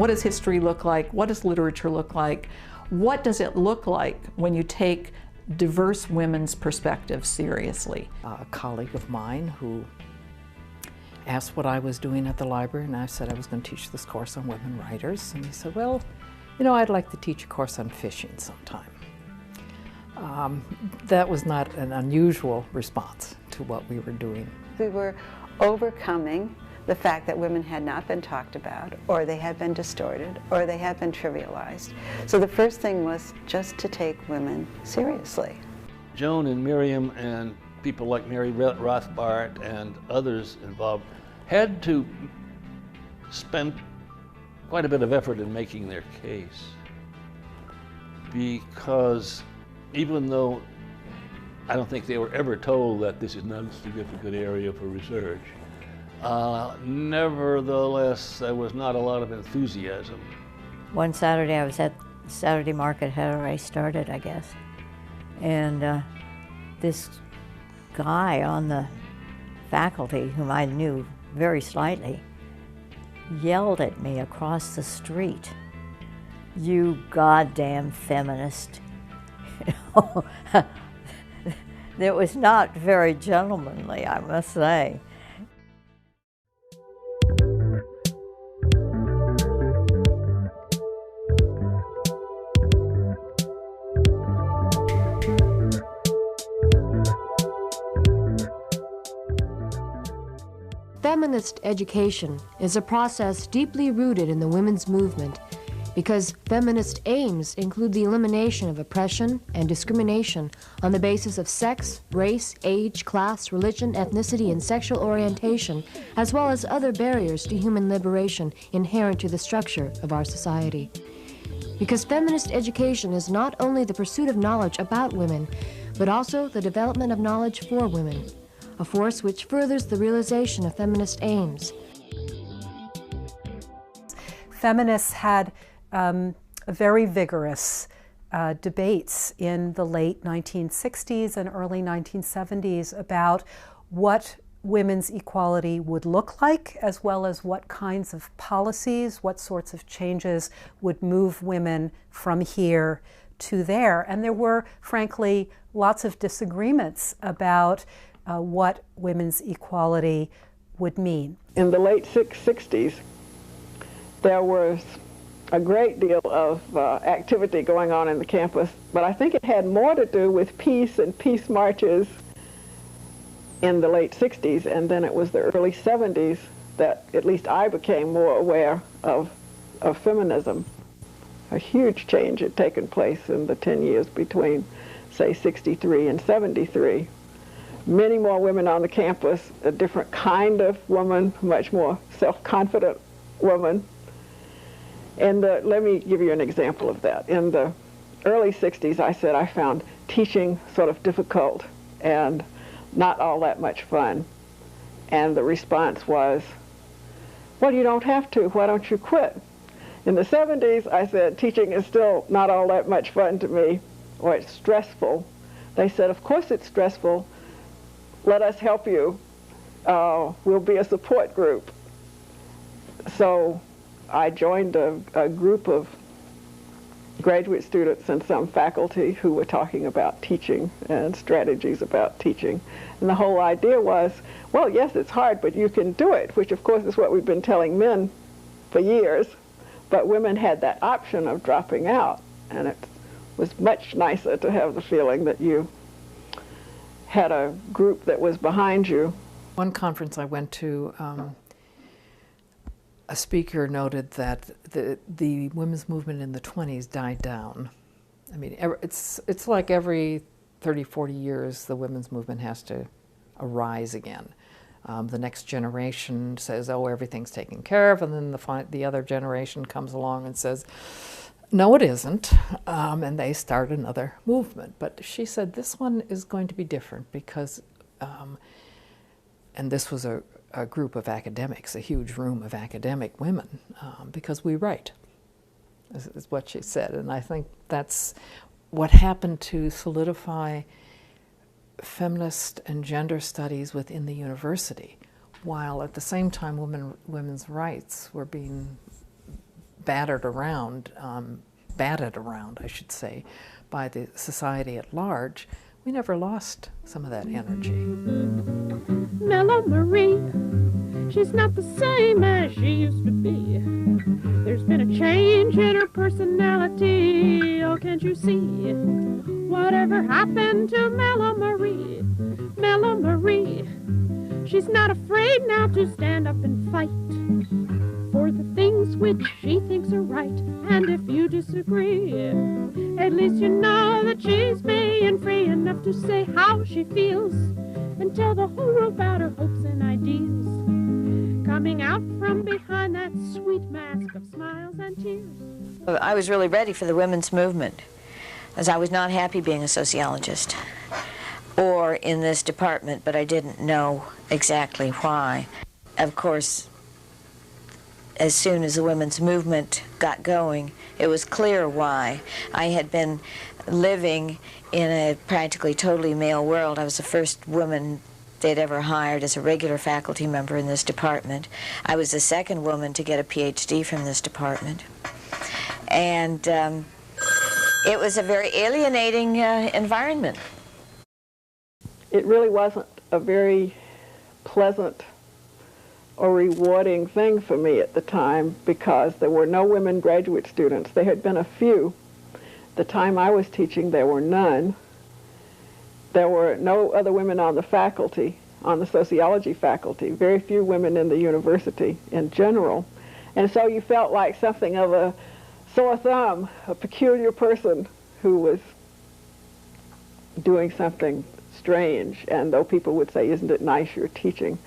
What does history look like? What does literature look like? What does it look like when you take diverse women's perspectives seriously? A colleague of mine who asked what I was doing at the library, and I said I was going to teach this course on women writers. And he said, well, you know, I'd like to teach a course on fishing sometime. That was not an unusual response to what we were doing. We were overcoming the fact that women had not been talked about, or they had been distorted, or they had been trivialized. So the first thing was just to take women seriously. Joan and Miriam and people like Mary Rothbart and others involved had to spend quite a bit of effort in making their case, because even though I don't think they were ever told that this is not a significant area for research, nevertheless, there was not a lot of enthusiasm. One Saturday I was at Saturday market, had already started, I guess, and this guy on the faculty, whom I knew very slightly, yelled at me across the street, "You goddamn feminist." You know, it was not very gentlemanly, I must say. Feminist education is a process deeply rooted in the women's movement because feminist aims include the elimination of oppression and discrimination on the basis of sex, race, age, class, religion, ethnicity, and sexual orientation, as well as other barriers to human liberation inherent to the structure of our society. Because feminist education is not only the pursuit of knowledge about women, but also the development of knowledge for women, a force which furthers the realization of feminist aims. Feminists had very vigorous debates in the late 1960s and early 1970s about what women's equality would look like, as well as what kinds of policies, what sorts of changes would move women from here to there. And there were, frankly, lots of disagreements about what women's equality would mean. In the late 60s, there was a great deal of activity going on in the campus, but I think it had more to do with peace and peace marches in the late 60s, and then it was the early 70s that at least I became more aware of feminism. A huge change had taken place in the 10 years between, say, 63 and 73. Many more women on the campus, a different kind of woman, much more self-confident woman. And let me give you an example of that. In the early 60s, I said I found teaching sort of difficult and not all that much fun. And the response was, well, you don't have to. Why don't you quit? In the 70s, I said teaching is still not all that much fun to me, or it's stressful. They said, of course it's stressful. Let us help you. We'll be a support group. So I joined a group of graduate students and some faculty who were talking about teaching and strategies about teaching. And the whole idea was, well, yes, it's hard, but you can do it, which of course is what we've been telling men for years. But women had that option of dropping out, and it was much nicer to have the feeling that you had a group that was behind you. One conference I went to, a speaker noted that the women's movement in the 20s died down. I mean, it's like every 30, 40 years the women's movement has to arise again. The next generation says, oh, everything's taken care of, and then the other generation comes along and says, no, it isn't, and they start another movement. But she said this one is going to be different because, and this was a group of academics, a huge room of academic women, because we write, is what she said. And I think that's what happened to solidify feminist and gender studies within the university, while at the same time women's rights were being battered around, I should say, by the society at large, we never lost some of that energy. Mellow Marie, she's not the same as she used to be. There's been a change in her personality, oh can't you see? Whatever happened to Mellow Marie? Mellow Marie, she's not afraid now to stand up and fight for the things which she thinks are right. And if you disagree, at least you know that she's being free enough to say how she feels and tell the whole world about her hopes and ideals, coming out from behind that sweet mask of smiles and tears. I was really ready for the women's movement, as I was not happy being a sociologist or in this department, but I didn't know exactly why. Of course, as soon as the women's movement got going, it was clear why. I had been living in a practically totally male world. I was the first woman they'd ever hired as a regular faculty member in this department. I was the second woman to get a PhD from this department. And it was a very alienating environment. It really wasn't a very pleasant or rewarding thing for me at the time, because there were no women graduate students. There had been a few. The time I was teaching, there were none. There were no other women on the faculty, on the sociology faculty, very few women in the university in general. And so you felt like something of a sore thumb, a peculiar person who was doing something strange. And though people would say, isn't it nice you're teaching,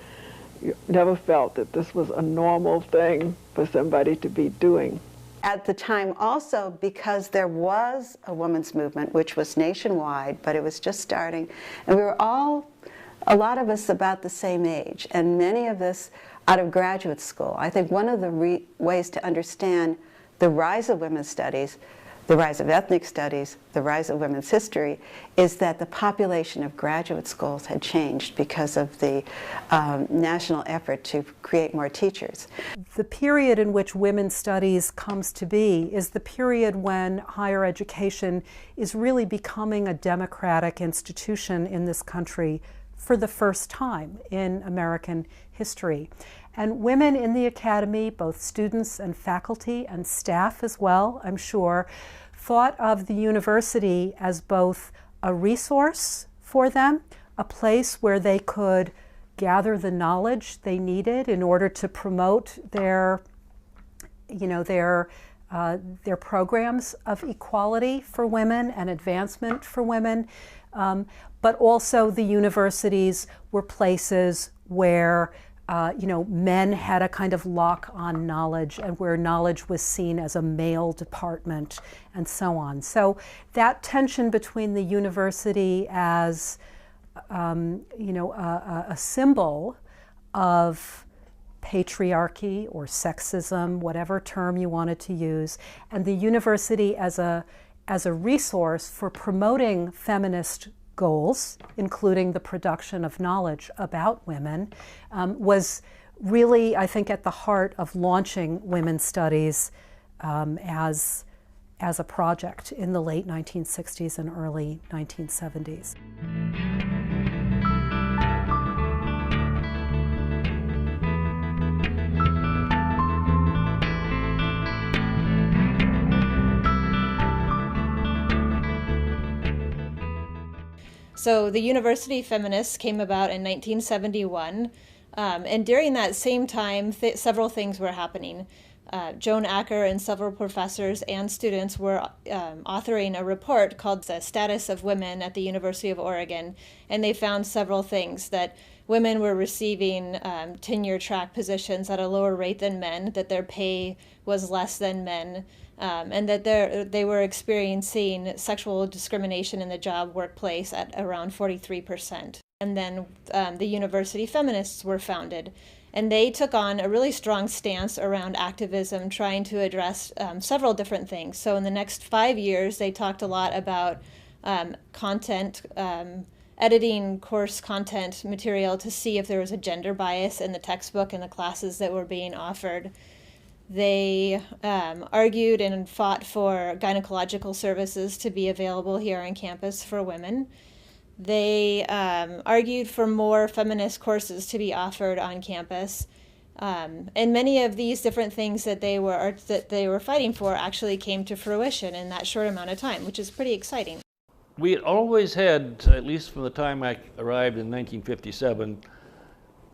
you never felt that this was a normal thing for somebody to be doing. At the time also, because there was a women's movement which was nationwide, but it was just starting, and we were all, a lot of us about the same age, and many of us out of graduate school. I think one of the ways to understand the rise of women's studies, the rise of ethnic studies, the rise of women's history, is that the population of graduate schools had changed because of the national effort to create more teachers. The period in which women's studies comes to be is the period when higher education is really becoming a democratic institution in this country for the first time in American history. And women in the academy, both students and faculty and staff as well, I'm sure, thought of the university as both a resource for them, a place where they could gather the knowledge they needed in order to promote their programs of equality for women and advancement for women. But also the universities were places where men had a kind of lock on knowledge, and where knowledge was seen as a male department, and so on. So that tension between the university as a symbol of patriarchy or sexism, whatever term you wanted to use, and the university as a resource for promoting feminist goals, including the production of knowledge about women, was really, I think, at the heart of launching women's studies as a project in the late 1960s and early 1970s. So the University Feminists came about in 1971, and during that same time, several things were happening. Joan Acker and several professors and students were authoring a report called The Status of Women at the University of Oregon, and they found several things: that women were receiving tenure track positions at a lower rate than men, that their pay was less than men, and that they were experiencing sexual discrimination in the job workplace at around 43%. And then the University Feminists were founded, and they took on a really strong stance around activism, trying to address several different things. So in the next 5 years, they talked a lot about content, editing course content material to see if there was a gender bias in the textbook and the classes that were being offered. They argued and fought for gynecological services to be available here on campus for women. They argued for more feminist courses to be offered on campus. And many of these different things that they were fighting for actually came to fruition in that short amount of time, which is pretty exciting. We had always had, at least from the time I arrived in 1957,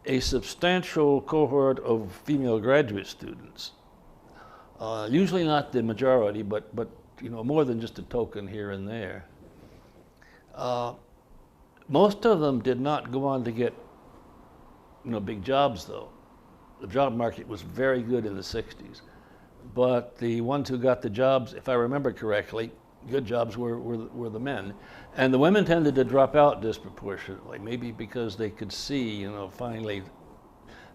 a substantial cohort of female graduate students. Usually not the majority, but you know, more than just a token here and there. Most of them did not go on to get, you know, big jobs though. The job market was very good in the 60s, but the ones who got the jobs, if I remember correctly, good jobs were the men, and the women tended to drop out disproportionately, maybe because they could see, you know, finally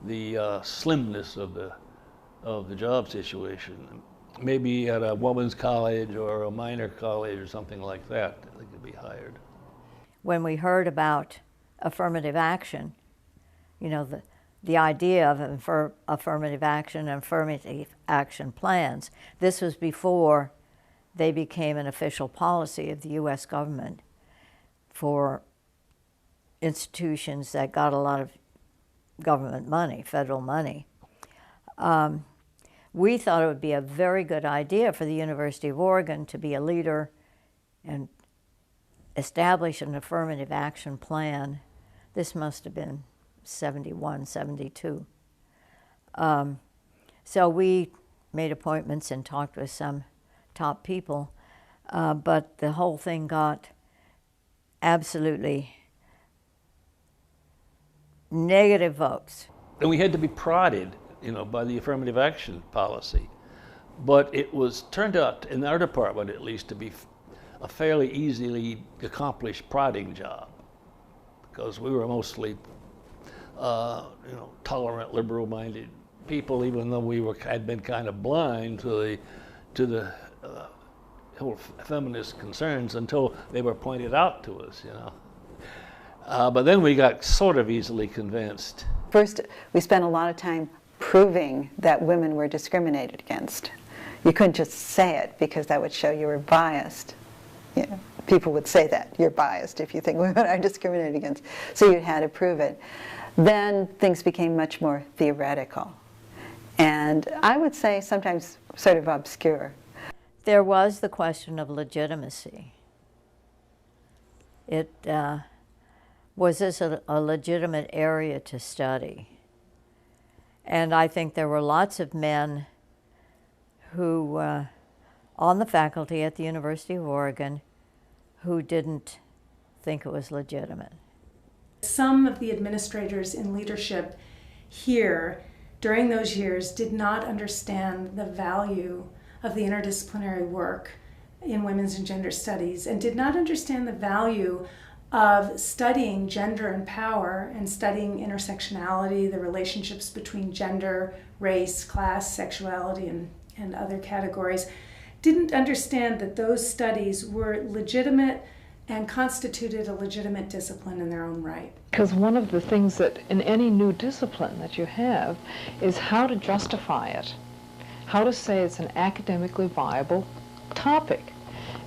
the slimness of the job situation. Maybe at a woman's college or a minor college or something like that, they could be hired. When we heard about affirmative action, you know, the idea of affirmative action and affirmative action plans, this was before they became an official policy of the U.S. government for institutions that got a lot of government money, federal money. We thought it would be a very good idea for the University of Oregon to be a leader and establish an affirmative action plan. This must have been 71, 72. So we made appointments and talked with some top people, but the whole thing got absolutely negative votes. And we had to be prodded, you know, by the affirmative action policy. But it was turned out, in our department at least, to be a fairly easily accomplished prodding job, because we were mostly, you know, tolerant, liberal-minded people, even though we had been kind of blind to the whole feminist concerns until they were pointed out to us, you know. But then we got sort of easily convinced. First, we spent a lot of time proving that women were discriminated against. You couldn't just say it, because that would show you were biased. You know, people would say that, you're biased if you think women are discriminated against. So you had to prove it. Then things became much more theoretical, and I would say sometimes sort of obscure. There was the question of legitimacy. Was this a legitimate area to study? And I think there were lots of men who, on the faculty at the University of Oregon, who didn't think it was legitimate. Some of the administrators in leadership here during those years did not understand the value of the interdisciplinary work in women's and gender studies, and did not understand the value of studying gender and power and studying intersectionality, the relationships between gender, race, class, sexuality, and other categories, didn't understand that those studies were legitimate and constituted a legitimate discipline in their own right. Because one of the things that in any new discipline that you have is how to justify it, how to say it's an academically viable topic.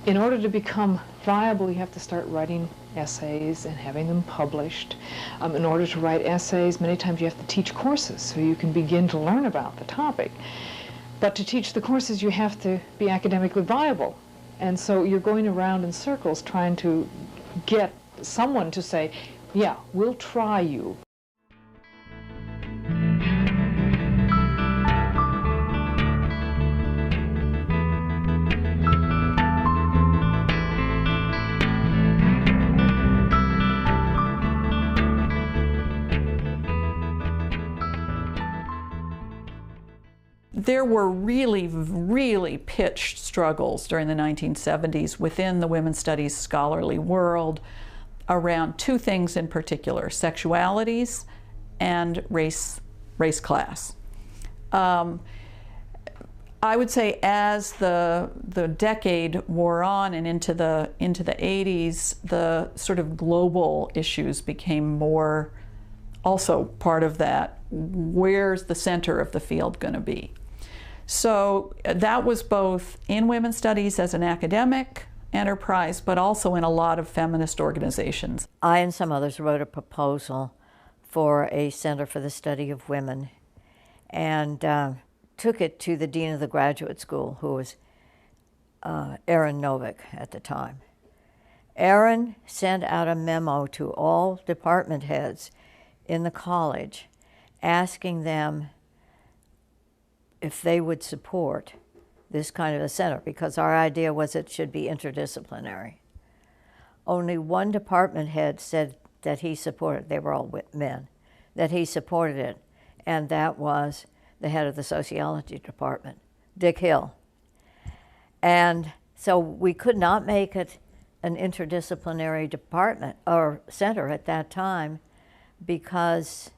In order to become viable, you have to start writing essays and having them published. In order to write essays, many times you have to teach courses so you can begin to learn about the topic. But to teach the courses, you have to be academically viable. And so you're going around in circles trying to get someone to say, yeah, we'll try you. There were really, really pitched struggles during the 1970s within the women's studies scholarly world around two things in particular: sexualities and race class. I would say as the decade wore on and into the 80s, the sort of global issues became more also part of that. Where's the center of the field going to be? So that was both in women's studies as an academic enterprise, but also in a lot of feminist organizations. I and some others wrote a proposal for a Center for the Study of Women and took it to the Dean of the Graduate School, who was Aaron Novick at the time. Aaron sent out a memo to all department heads in the college asking them if they would support this kind of a center, because our idea was it should be interdisciplinary. Only one department head said that he supported, they were all men, that he supported it, and that was the head of the sociology department, Dick Hill. And so we could not make it an interdisciplinary department or center at that time because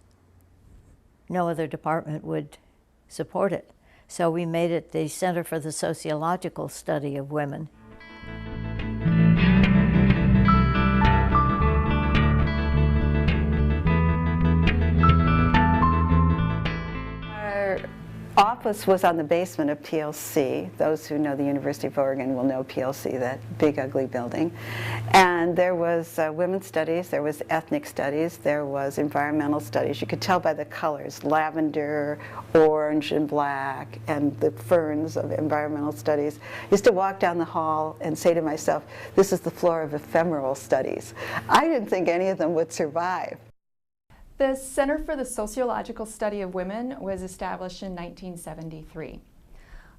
no other department would support it. So we made it the Center for the Sociological Study of Women. Our office was on the basement of PLC. Those who know the University of Oregon will know PLC, that big ugly building. And there was women's studies, there was ethnic studies, there was environmental studies. You could tell by the colors, lavender, orange, and black, and the ferns of environmental studies. I used to walk down the hall and say to myself, this is the floor of ephemeral studies. I didn't think any of them would survive. The Center for the Sociological Study of Women was established in 1973.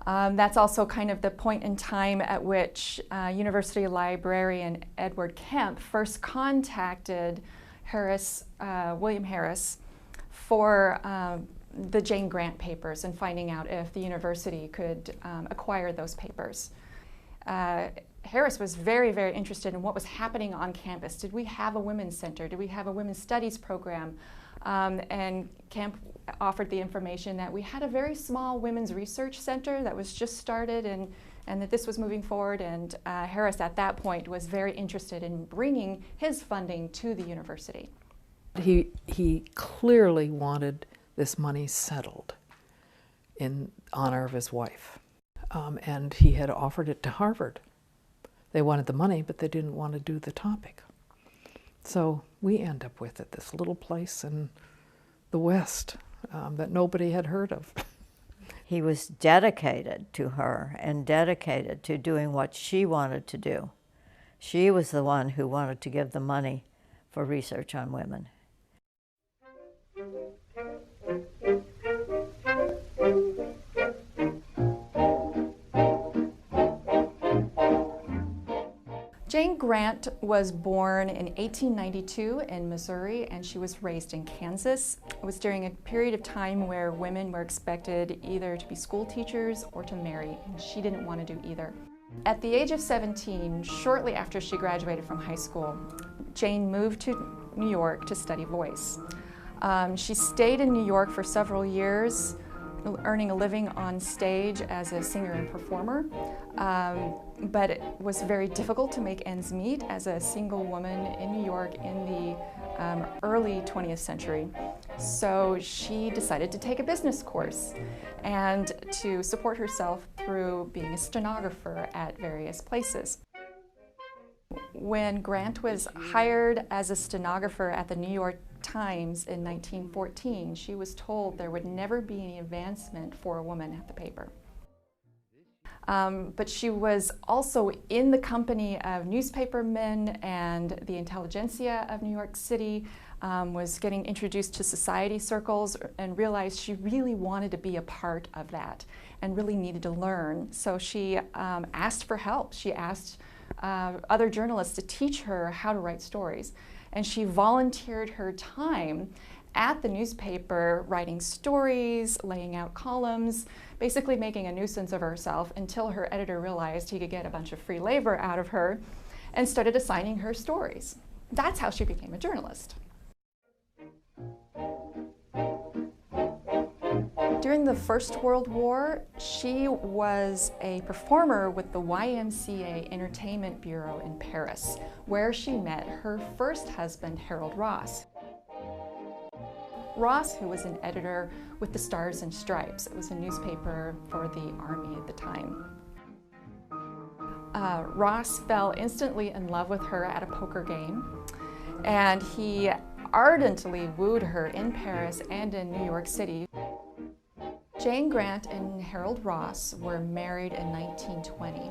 That's also kind of the point in time at which University librarian Edward Kemp first contacted William Harris for the Jane Grant papers and finding out if the university could acquire those papers. Harris was very, very interested in what was happening on campus. Did we have a women's center? Did we have a women's studies program? And Kemp offered the information that we had a very small women's research center that was just started and that this was moving forward. And Harris at that point was very interested in bringing his funding to the university. He clearly wanted this money settled in honor of his wife. And he had offered it to Harvard. They wanted the money, but they didn't want to do the topic. So we end up with it, this little place in the West that nobody had heard of. He was dedicated to her and dedicated to doing what she wanted to do. She was the one who wanted to give the money for research on women. Jane Grant was born in 1892 in Missouri, and she was raised in Kansas. It was during a period of time where women were expected either to be school teachers or to marry, and she didn't want to do either. At the age of 17, shortly after she graduated from high school, Jane moved to New York to study voice. She stayed in New York for several years, earning a living on stage as a singer and performer. But it was very difficult to make ends meet as a single woman in New York in the early 20th century. So she decided to take a business course and to support herself through being a stenographer at various places. When Grant was hired as a stenographer at the New York Times in 1914, she was told there would never be any advancement for a woman at the paper. But she was also in the company of newspapermen and the intelligentsia of New York City, was getting introduced to society circles and realized she really wanted to be a part of that and really needed to learn. So she asked for help. She asked other journalists to teach her how to write stories. And she volunteered her time at the newspaper, writing stories, laying out columns, basically making a nuisance of herself until her editor realized he could get a bunch of free labor out of her and started assigning her stories. That's how she became a journalist. During the First World War, she was a performer with the YMCA Entertainment Bureau in Paris, where she met her first husband, Harold Ross. Ross, who was an editor with the Stars and Stripes. It was a newspaper for the Army at the time. Ross fell instantly in love with her at a poker game, and he ardently wooed her in Paris and in New York City. Jane Grant and Harold Ross were married in 1920.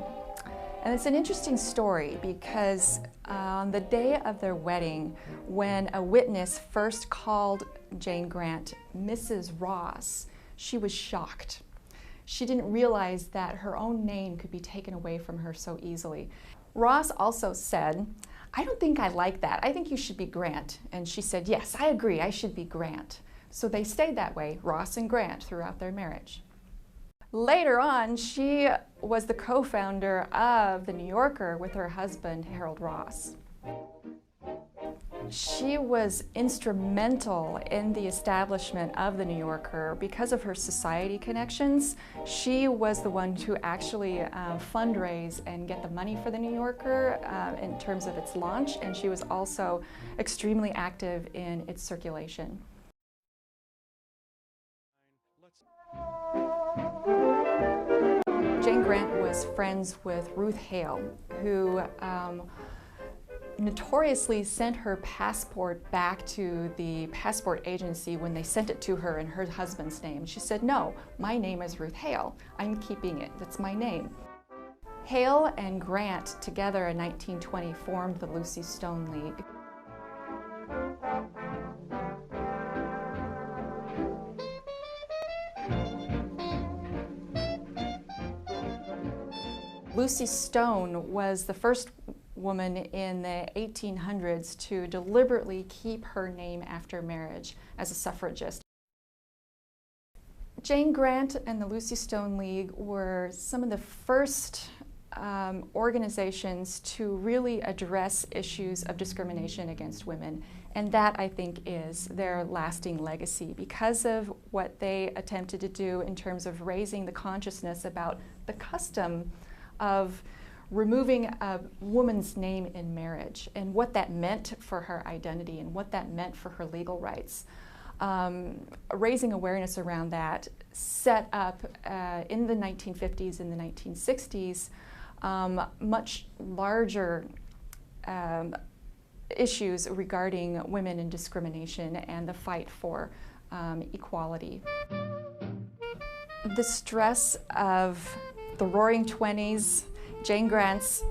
And it's an interesting story because on the day of their wedding, when a witness first called Jane Grant Mrs. Ross, she was shocked. She didn't realize that her own name could be taken away from her so easily. Ross also said, "I don't think I like that. I think you should be Grant." And she said, "Yes, I agree, I should be Grant." So they stayed that way, Ross and Grant, throughout their marriage. Later on, she was the co-founder of The New Yorker with her husband, Harold Ross. She was instrumental in the establishment of The New Yorker because of her society connections. She was the one to actually fundraise and get the money for The New Yorker in terms of its launch, and she was also extremely active in its circulation. Jane Grant was friends with Ruth Hale, who notoriously sent her passport back to the passport agency when they sent it to her in her husband's name. She said, "No, my name is Ruth Hale. I'm keeping it. That's my name." Hale and Grant together in 1920 formed the Lucy Stone League. Lucy Stone was the first woman in the 1800s to deliberately keep her name after marriage as a suffragist. Jane Grant and the Lucy Stone League were some of the first organizations to really address issues of discrimination against women, and that, I think, is their lasting legacy because of what they attempted to do in terms of raising the consciousness about the custom of removing a woman's name in marriage and what that meant for her identity and what that meant for her legal rights. Raising awareness around that set up in the 1950s and the 1960s much larger issues regarding women and discrimination and the fight for equality. The stress of the Roaring '20s, Jane Grant's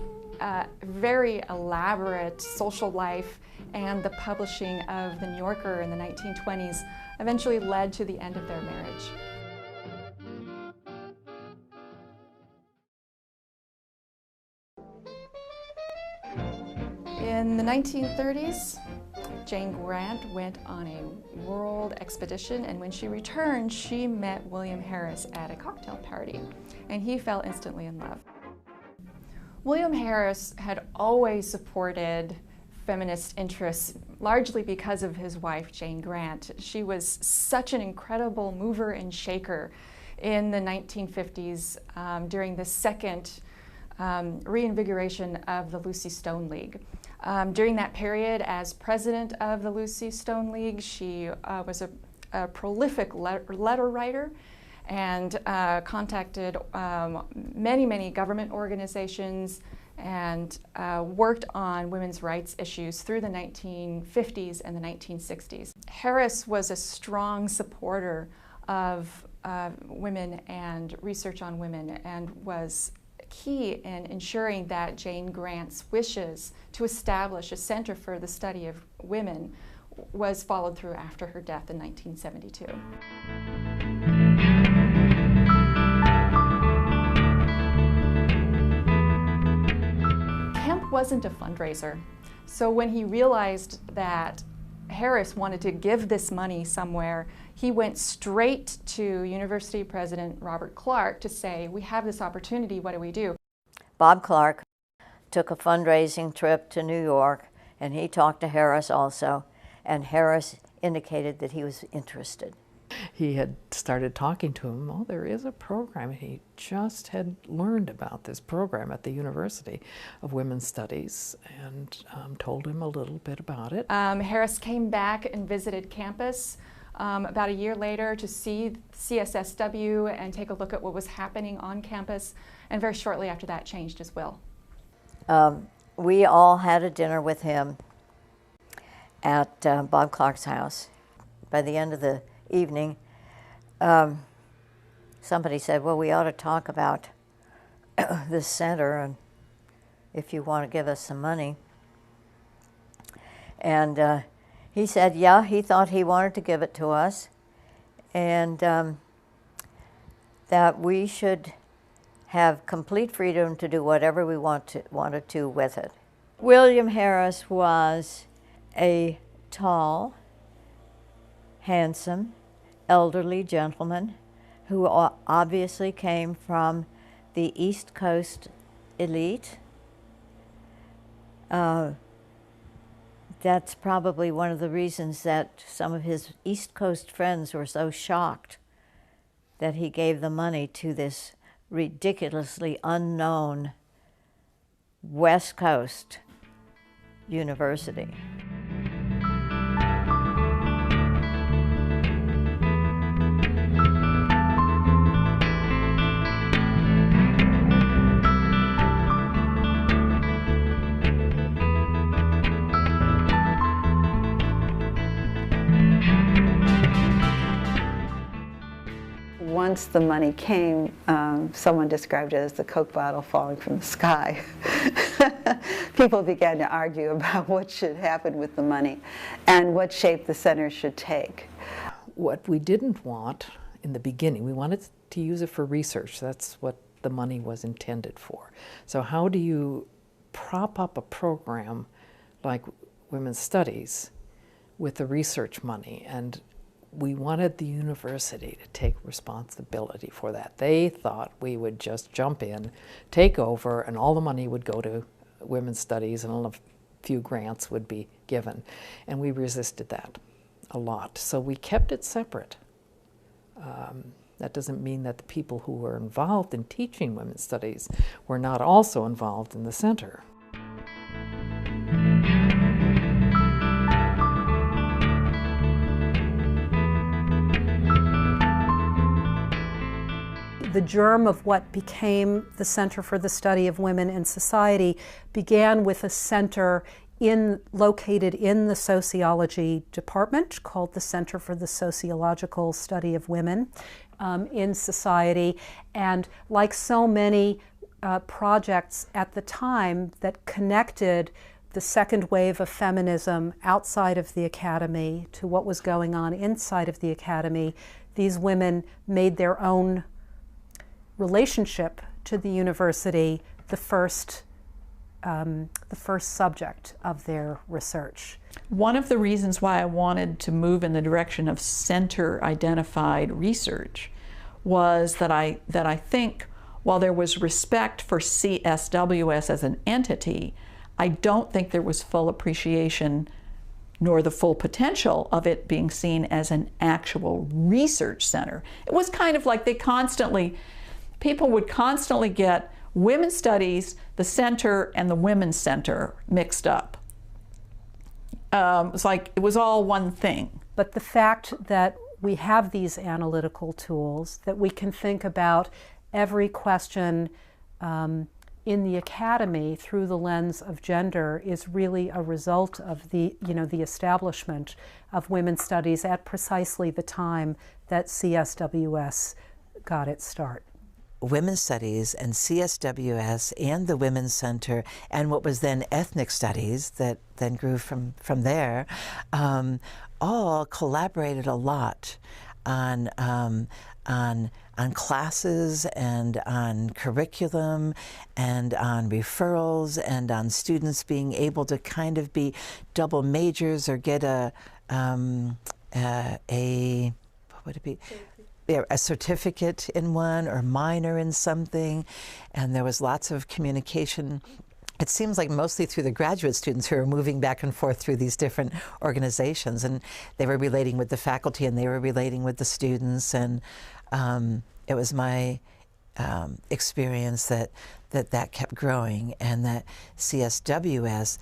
very elaborate social life, and the publishing of The New Yorker in the 1920s eventually led to the end of their marriage. In the 1930s, Jane Grant went on a world expedition, and when she returned, she met William Harris at a cocktail party, and he fell instantly in love. William Harris had always supported feminist interests, largely because of his wife, Jane Grant. She was such an incredible mover and shaker in the 1950s during the second reinvigoration of the Lucy Stone League. During that period, as president of the Lucy Stone League, she was a prolific letter writer and contacted many government organizations and worked on women's rights issues through the 1950s and the 1960s. Harris was a strong supporter of women and research on women and was key in ensuring that Jane Grant's wishes to establish a center for the study of women was followed through after her death in 1972. Kemp wasn't a fundraiser, so when he realized that Harris wanted to give this money somewhere, he went straight to University President Robert Clark to say, "We have this opportunity, what do we do?" Bob Clark took a fundraising trip to New York, and he talked to Harris also, and Harris indicated that he was interested. He had started talking to him, "Oh, there is a program." He just had learned about this program at the University of Women's Studies and told him a little bit about it. Harris came back and visited campus about a year later to see CSSW and take a look at what was happening on campus, and very shortly after that changed as well. We all had a dinner with him at Bob Clark's house. By the end of the evening, somebody said, well, we ought to talk about this center and if you want to give us some money. And he said, yeah, he thought he wanted to give it to us, and that we should have complete freedom to do whatever we wanted to with it. William Harris was a tall, handsome, elderly gentleman who obviously came from the East Coast elite. That's probably one of the reasons that some of his East Coast friends were so shocked that he gave the money to this ridiculously unknown West Coast university. Once the money came, someone described it as the Coke bottle falling from the sky. People began to argue about what should happen with the money and what shape the center should take. What we didn't want in the beginning, we wanted to use it for research. That's what the money was intended for. So how do you prop up a program like Women's Studies with the research money? And we wanted the university to take responsibility for that. They thought we would just jump in, take over, and all the money would go to women's studies and a few grants would be given. And we resisted that a lot. So we kept it separate. That doesn't mean that the people who were involved in teaching women's studies were not also involved in the center. The germ of what became the Center for the Study of Women in Society began with a center located in the sociology department called the Center for the Sociological Study of Women in Society. And like so many projects at the time that connected the second wave of feminism outside of the academy to what was going on inside of the academy, these women made their own relationship to the university the first subject of their research. One of the reasons why I wanted to move in the direction of center-identified research was that I think while there was respect for CSWS as an entity, I don't think there was full appreciation nor the full potential of it being seen as an actual research center. It was kind of like people would constantly get women's studies, the center, and the women's center mixed up. It's like it was all one thing. But the fact that we have these analytical tools, that we can think about every question in the academy through the lens of gender is really a result of the establishment of women's studies at precisely the time that CSWS got its start. Women's Studies and CSWS and the Women's Center and what was then Ethnic Studies that then grew from there, all collaborated a lot on classes and on curriculum and on referrals and on students being able to kind of be double majors or get a certificate in one or minor in something, and there was lots of communication. It seems like mostly through the graduate students who were moving back and forth through these different organizations, and they were relating with the faculty and they were relating with the students, and it was my experience that kept growing, and that CSWS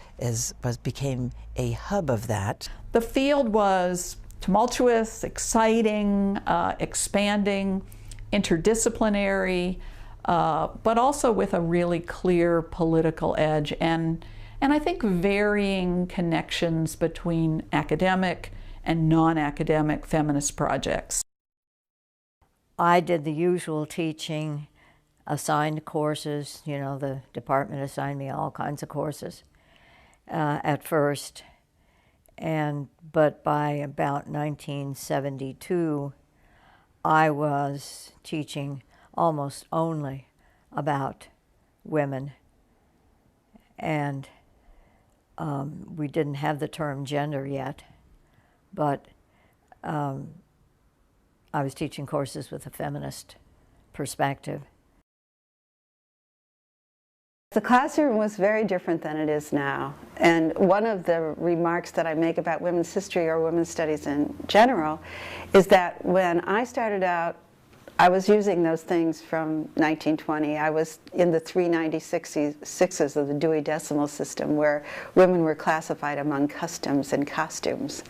became a hub of that. The field was tumultuous, exciting, expanding, interdisciplinary, but also with a really clear political edge, and I think varying connections between academic and non-academic feminist projects. I did the usual teaching, assigned courses. You know, the department assigned me all kinds of courses at first, but by about 1972, I was teaching almost only about women, and we didn't have the term gender yet, but I was teaching courses with a feminist perspective. The classroom was very different than it is now. And one of the remarks that I make about women's history or women's studies in general is that when I started out, I was using those things from 1920. I was in the 396s of the Dewey Decimal System, where women were classified among customs and costumes.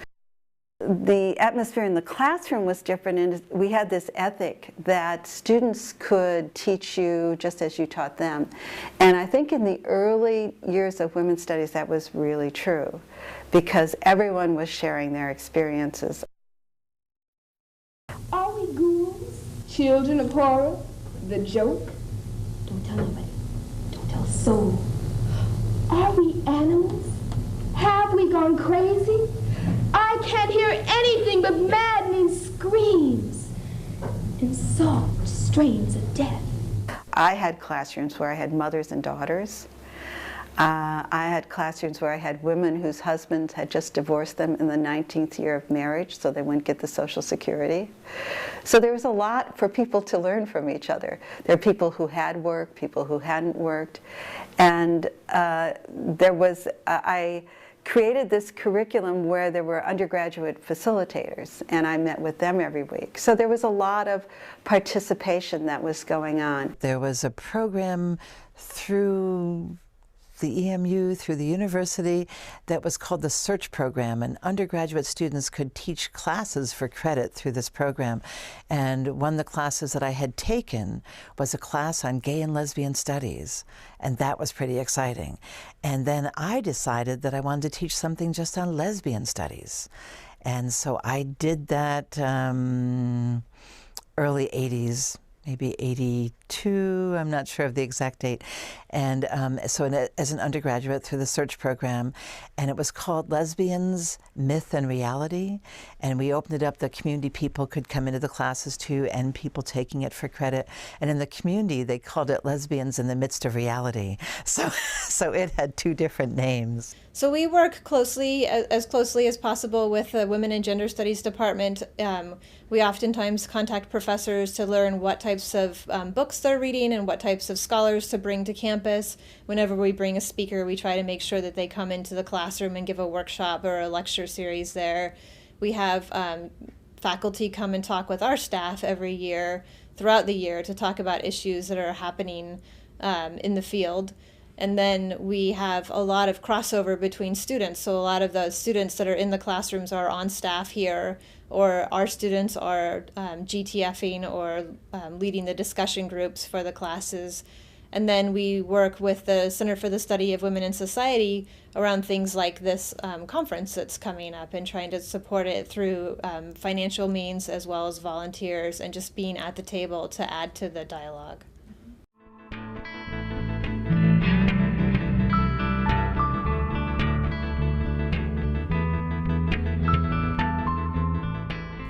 The atmosphere in the classroom was different, and we had this ethic that students could teach you just as you taught them. And I think in the early years of women's studies that was really true, because everyone was sharing their experiences. Are we ghouls? Children of horror? The joke? Don't tell nobody. Don't tell a soul. Are we animals? Have we gone crazy? I can't hear anything but maddening screams and soft strains of death. I had classrooms where I had mothers and daughters. I had classrooms where I had women whose husbands had just divorced them in the 19th year of marriage, so they wouldn't get the Social Security. So there was a lot for people to learn from each other. There are people who had worked, people who hadn't worked, and I created this curriculum where there were undergraduate facilitators, and I met with them every week. So there was a lot of participation that was going on. There was a program through the EMU, through the university, that was called the Search Program, and undergraduate students could teach classes for credit through this program. And one of the classes that I had taken was a class on gay and lesbian studies, and that was pretty exciting. And then I decided that I wanted to teach something just on lesbian studies. And so I did that early 80s, maybe 82, I'm not sure of the exact date. And so as an undergraduate through the Search Program, and it was called Lesbians, Myth and Reality. And we opened it up, the community people could come into the classes too, and people taking it for credit. And in the community, they called it Lesbians in the Midst of Reality. So it had two different names. So we work closely, as closely as possible with the Women and Gender Studies Department. We oftentimes contact professors to learn what types of books they're reading and what types of scholars to bring to campus. Whenever we bring a speaker, we try to make sure that they come into the classroom and give a workshop or a lecture series there. We have faculty come and talk with our staff every year, throughout the year, to talk about issues that are happening in the field. And then we have a lot of crossover between students. So a lot of the students that are in the classrooms are on staff here, or our students are GTFing or leading the discussion groups for the classes. And then we work with the Center for the Study of Women in Society around things like this conference that's coming up, and trying to support it through financial means as well as volunteers, and just being at the table to add to the dialogue.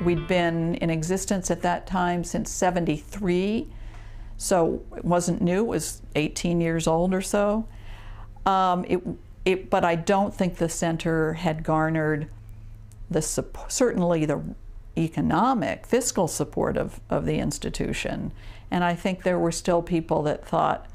We'd been in existence at that time since '73, so it wasn't new. It was 18 years old or so. But I don't think the center had garnered certainly the economic, fiscal support of the institution. And I think there were still people that thought,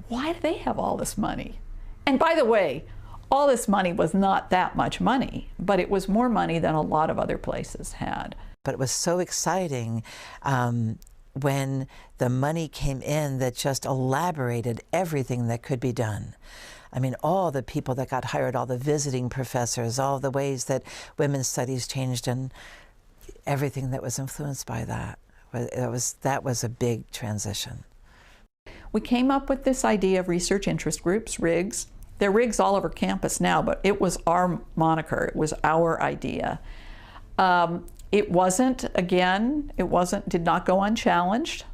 why do they have all this money? And by the way, all this money was not that much money, but it was more money than a lot of other places had. But it was so exciting when the money came in that just elaborated everything that could be done. I mean, all the people that got hired, all the visiting professors, all the ways that women's studies changed, and everything that was influenced by that. That was a big transition. We came up with this idea of research interest groups, RIGs. There are RIGs all over campus now, but it was our moniker. It was our idea. It wasn't, again, did not go unchallenged.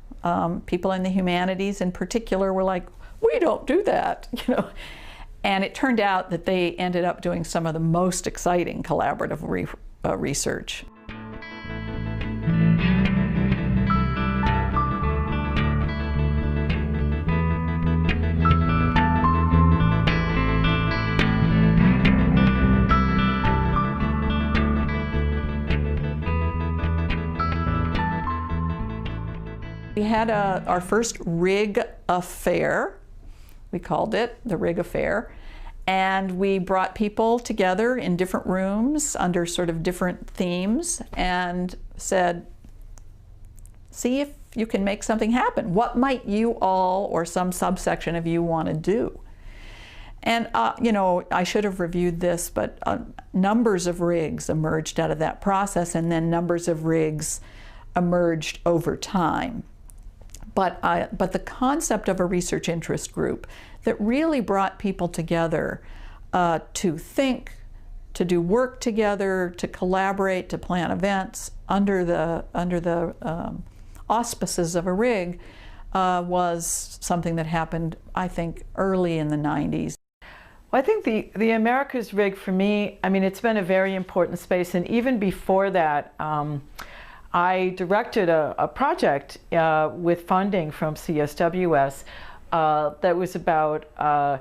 People in the humanities in particular were like, we don't do that, you know. And it turned out that they ended up doing some of the most exciting collaborative research. We had our first RIG affair, we called it the RIG affair, and we brought people together in different rooms under sort of different themes and said, see if you can make something happen. What might you all or some subsection of you want to do? And you know, I should have reviewed this, but numbers of RIGs emerged out of that process, and then numbers of RIGs emerged over time. But the concept of a research interest group that really brought people together to think, to do work together, to collaborate, to plan events under the auspices of a RIG was something that happened, I think, early in the 90s. Well, I think the America's RIG for me, I mean, it's been a very important space, and even before that, I directed a project with funding from CSWS that was about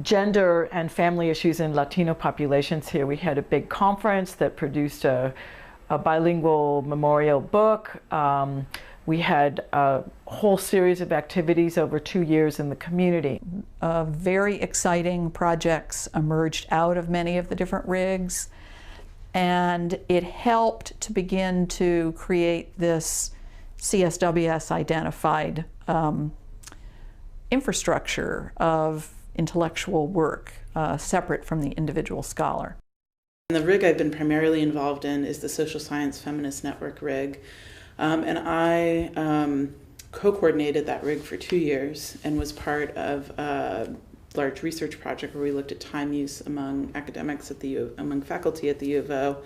gender and family issues in Latino populations here. We had a big conference that produced a bilingual memorial book. We had a whole series of activities over 2 years in the community. Very exciting projects emerged out of many of the different RIGs. And it helped to begin to create this CSWS identified infrastructure of intellectual work separate from the individual scholar. And the RIG I've been primarily involved in is the Social Science Feminist Network RIG. And I co-coordinated that RIG for 2 years and was part of large research project where we looked at time use among academics among faculty at the U of O.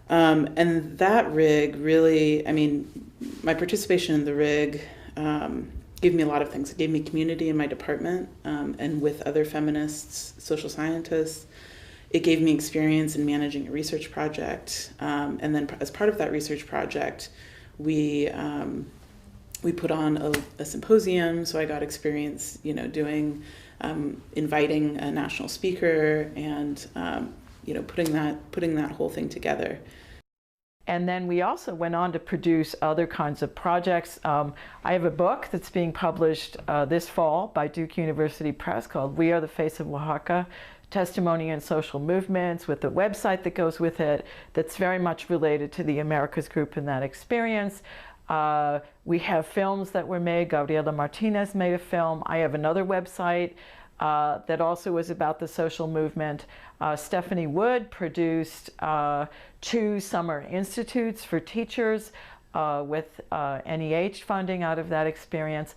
And that RIG really, I mean, my participation in the RIG gave me a lot of things. It gave me community in my department and with other feminists, social scientists. It gave me experience in managing a research project. And then as part of that research project, we put on a symposium, so I got experience, you know, doing inviting a national speaker and you know, putting that whole thing together. And then we also went on to produce other kinds of projects. I have a book that's being published this fall by Duke University Press called We Are the Face of Oaxaca, Testimony and Social Movements, with a website that goes with it that's very much related to the Americas group in that experience. We have films that were made. Gabriela Martinez made a film. I have another website that also was about the social movement. Stephanie Wood produced 2 summer institutes for teachers with NEH funding out of that experience.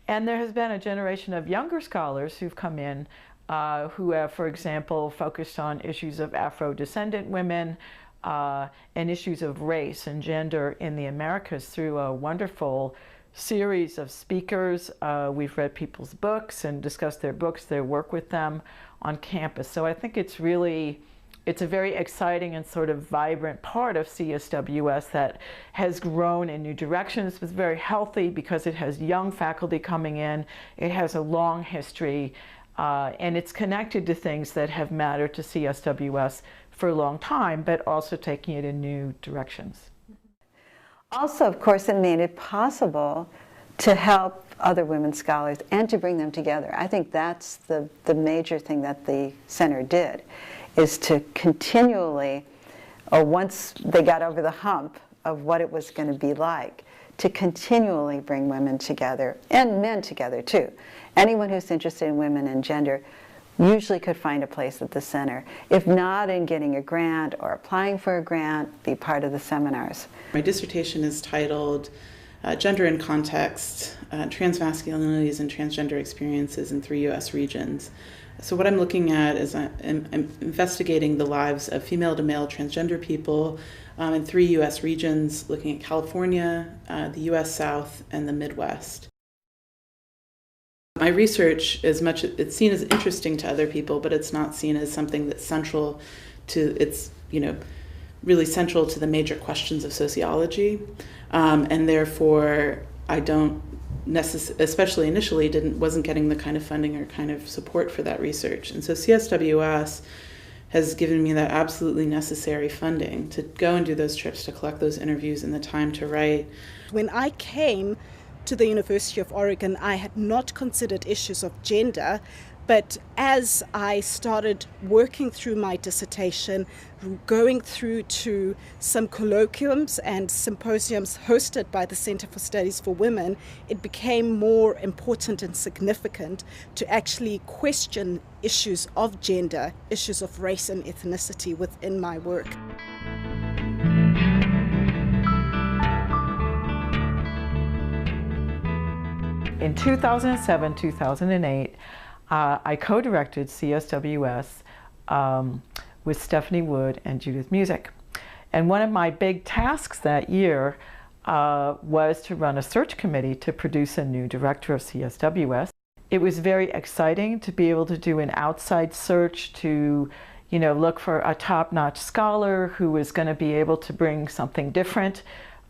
And there has been a generation of younger scholars who've come in who have, for example, focused on issues of Afro-descendant women, and issues of race and gender in the Americas through a wonderful series of speakers. We've read people's books and discussed their books, their work with them on campus. So I think it's a very exciting and sort of vibrant part of CSWS that has grown in new directions. It's very healthy because it has young faculty coming in. It has a long history, and it's connected to things that have mattered to CSWS for a long time, but also taking it in new directions. Also, of course, it made it possible to help other women scholars and to bring them together. I think that's the major thing that the center did, is to continually, or once they got over the hump of what it was going to be like, to continually bring women together, and men together too. Anyone who's interested in women and gender, usually could find a place at the center. If not in getting a grant or applying for a grant, be part of the seminars. My dissertation is titled Gender in Context, Transmasculinities and Transgender Experiences in 3 U.S. Regions. So what I'm looking at is I'm investigating the lives of female-to-male transgender people in 3 U.S. regions, looking at California, the U.S. South, and the Midwest. My research, it's seen as interesting to other people, but it's not seen as something that's central to, it's, really central to the major questions of sociology. And therefore, I don't especially initially, wasn't getting the kind of funding or kind of support for that research. And so CSWS has given me that absolutely necessary funding to go and do those trips, to collect those interviews and the time to write. When I came to the University of Oregon, I had not considered issues of gender, but as I started working through my dissertation, going through to some colloquiums and symposiums hosted by the Center for Studies for Women, it became more important and significant to actually question issues of gender, issues of race and ethnicity within my work. In 2007, 2008, I co-directed CSWS with Stephanie Wood and Judith Music. And one of my big tasks that year was to run a search committee to produce a new director of CSWS. It was very exciting to be able to do an outside search to, look for a top-notch scholar who was going to be able to bring something different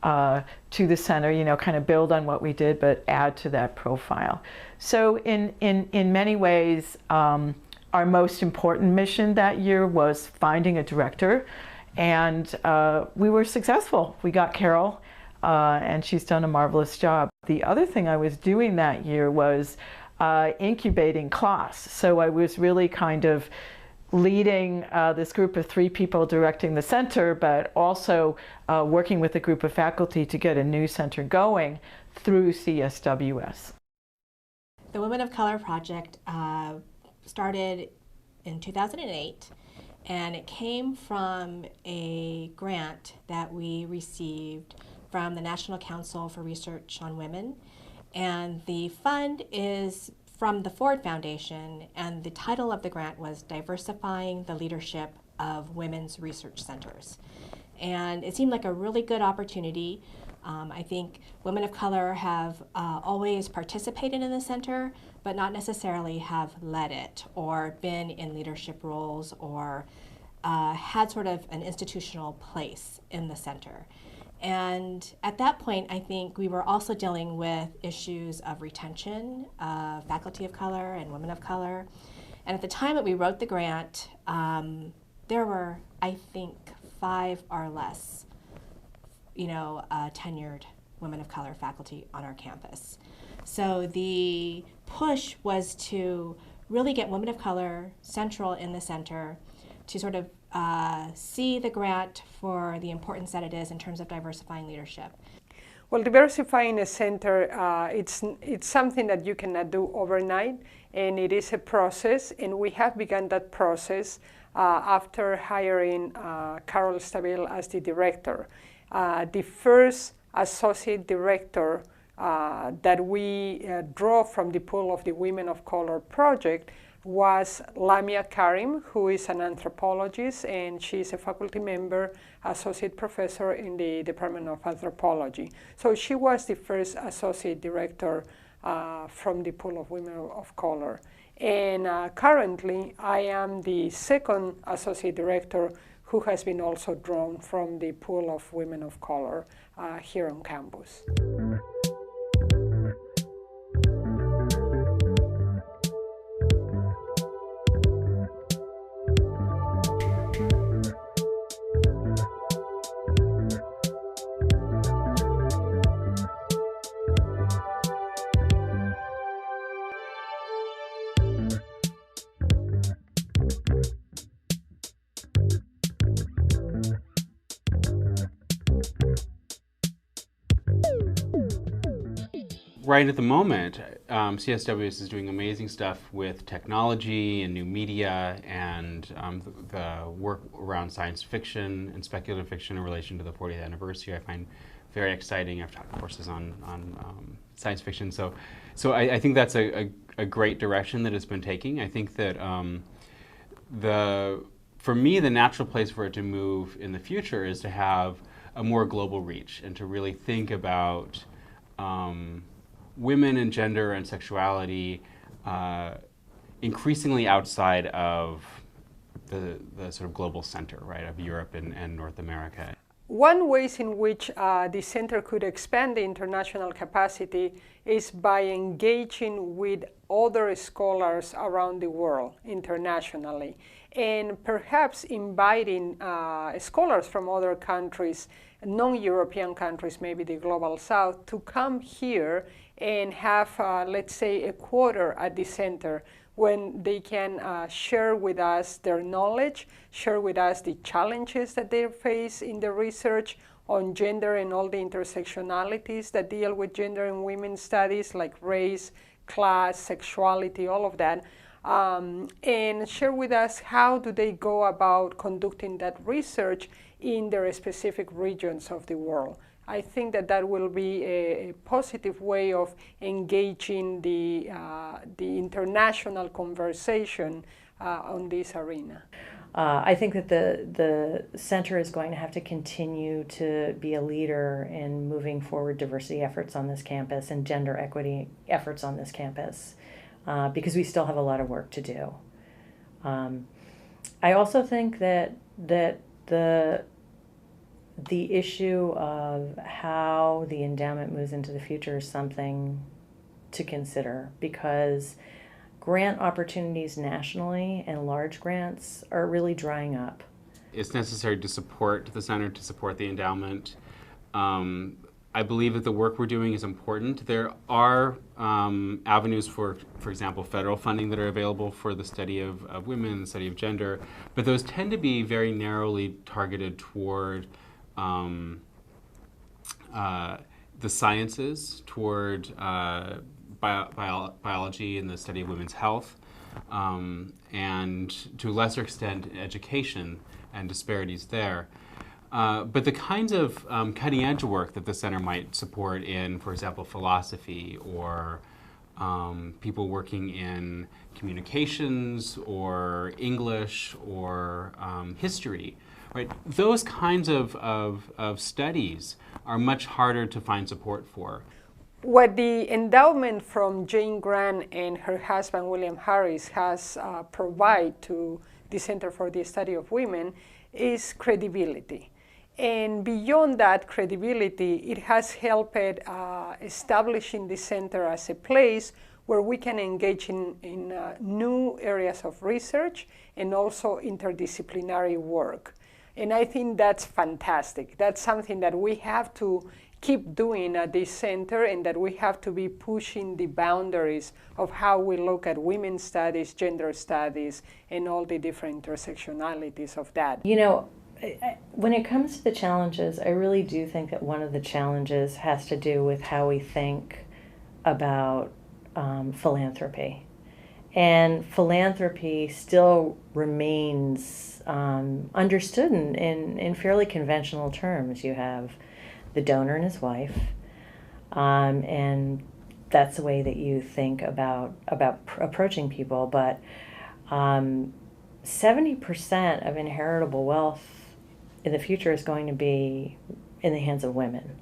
to the center, kind of build on what we did, but add to that profile. So in many ways, our most important mission that year was finding a director, and we were successful. We got Carol, and she's done a marvelous job. The other thing I was doing that year was incubating class. So I was really kind of leading this group of 3 people directing the center, but also working with a group of faculty to get a new center going through CSWS. The Women of Color project started in 2008, and it came from a grant that we received from the National Council for Research on Women. And the fund is from the Ford Foundation, and the title of the grant was Diversifying the Leadership of Women's Research Centers. And it seemed like a really good opportunity. I think women of color have always participated in the center, but not necessarily have led it or been in leadership roles or had sort of an institutional place in the center. And at that point, I think we were also dealing with issues of retention of faculty of color and women of color. And at the time that we wrote the grant, there were, I think, 5 or less, tenured women of color faculty on our campus. So the push was to really get women of color central in the center, to sort of see the grant for the importance that it is in terms of diversifying leadership. Well, diversifying a center, it's something that you cannot do overnight, and it is a process, and we have begun that process after hiring Carol Stabile as the director. The first associate director that we draw from the pool of the Women of Color project was Lamia Karim, who is an anthropologist, and she's a faculty member, associate professor in the Department of Anthropology. So she was the first associate director from the pool of women of color. And currently, I am the second associate director who has been also drawn from the pool of women of color here on campus. right at the moment, CSWS is doing amazing stuff with technology and new media and the work around science fiction and speculative fiction in relation to the 40th anniversary I find very exciting. I've taught courses on science fiction, so I think that's a great direction that it's been taking. I think that for me, the natural place for it to move in the future is to have a more global reach and to really think about women and gender and sexuality increasingly outside of the sort of global center, right, of Europe and North America. One ways in which the center could expand the international capacity is by engaging with other scholars around the world internationally, and perhaps inviting scholars from other countries, non-European countries, maybe the Global South, to come here and have, let's say, a quarter at the center when they can share with us their knowledge, share with us the challenges that they face in the research on gender and all the intersectionalities that deal with gender and women's studies, like race, class, sexuality, all of that, and share with us how do they go about conducting that research in their specific regions of the world. I think that that will be a positive way of engaging the international conversation on this arena. I think that the center is going to have to continue to be a leader in moving forward diversity efforts on this campus and gender equity efforts on this campus, because we still have a lot of work to do. I also think that the issue of how the endowment moves into the future is something to consider, because grant opportunities nationally and large grants are really drying up. It's necessary to support the center, to support the endowment. I believe that the work we're doing is important. There are avenues for example, federal funding that are available for the study of women, the study of gender, but those tend to be very narrowly targeted toward the sciences, toward biology and the study of women's health, and to a lesser extent education and disparities there. But the kinds of cutting-edge work that the center might support in, for example, philosophy, or people working in communications or English or history, right? Those kinds of studies are much harder to find support for. What the endowment from Jane Grant and her husband William Harris has provided to the Center for the Study of Women is credibility. And beyond that credibility, it has helped establishing the center as a place where we can engage in new areas of research and also interdisciplinary work. And I think that's fantastic. That's something that we have to keep doing at this center, and that we have to be pushing the boundaries of how we look at women's studies, gender studies, and all the different intersectionalities of that. You know, when it comes to the challenges, I really do think that one of the challenges has to do with how we think about philanthropy. And philanthropy still remains understood in fairly conventional terms. You have the donor and his wife, and that's the way that you think about approaching people. But 70% of inheritable wealth in the future is going to be in the hands of women,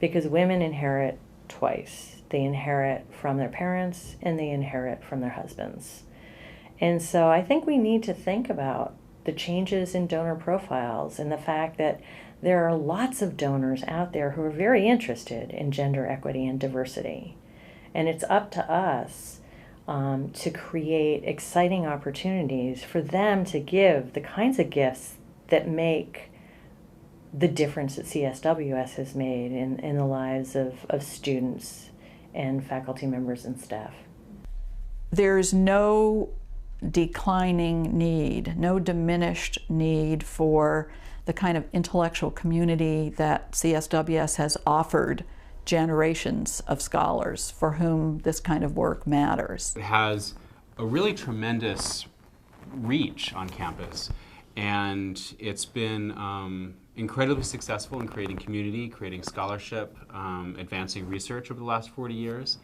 because women inherit twice. They inherit from their parents and they inherit from their husbands. And so I think we need to think about the changes in donor profiles and the fact that there are lots of donors out there who are very interested in gender equity and diversity. And it's up to us to create exciting opportunities for them to give the kinds of gifts that make the difference that CSWS has made in the lives of students and faculty members and staff. There's no declining need, no diminished need for the kind of intellectual community that CSWS has offered generations of scholars for whom this kind of work matters. It has a really tremendous reach on campus, and it's been incredibly successful in creating community, creating scholarship, advancing research over the last 40 years,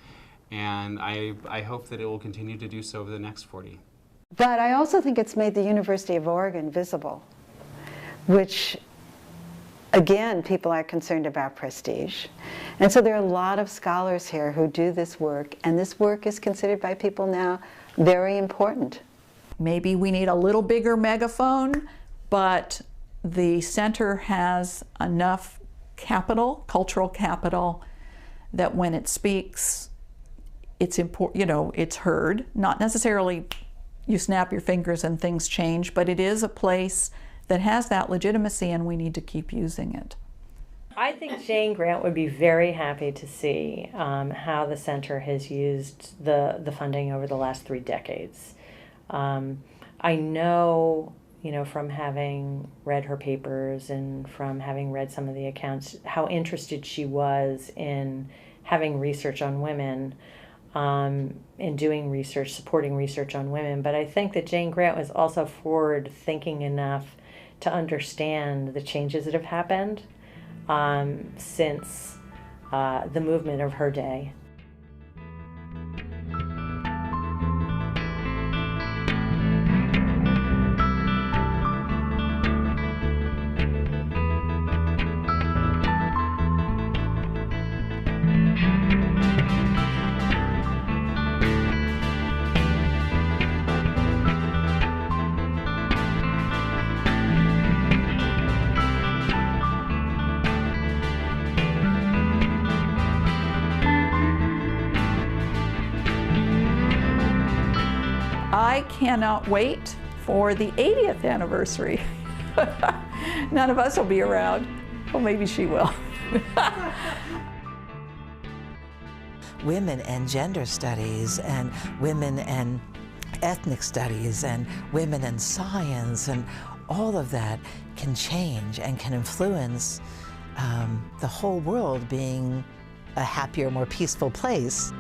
and I hope that it will continue to do so over the next 40. But I also think it's made the University of Oregon visible, which, again, people are concerned about prestige. And so there are a lot of scholars here who do this work, and this work is considered by people now very important. Maybe we need a little bigger megaphone, but the center has enough capital, cultural capital, that when it speaks, it's important, you know, it's heard. Not necessarily you snap your fingers and things change, but it is a place that has that legitimacy, and we need to keep using it. I think Jane Grant would be very happy to see how the center has used the funding over the last 3 decades. I know, you know, from having read her papers and from having read some of the accounts, how interested she was in having research on women, in doing research, supporting research on women. But I think that Jane Grant was also forward-thinking enough to understand the changes that have happened since the movement of her day. I cannot wait for the 80th anniversary. None of us will be around. Well, maybe she will. Women and gender studies, and women and ethnic studies, and women and science, and all of that can change and can influence the whole world being a happier, more peaceful place.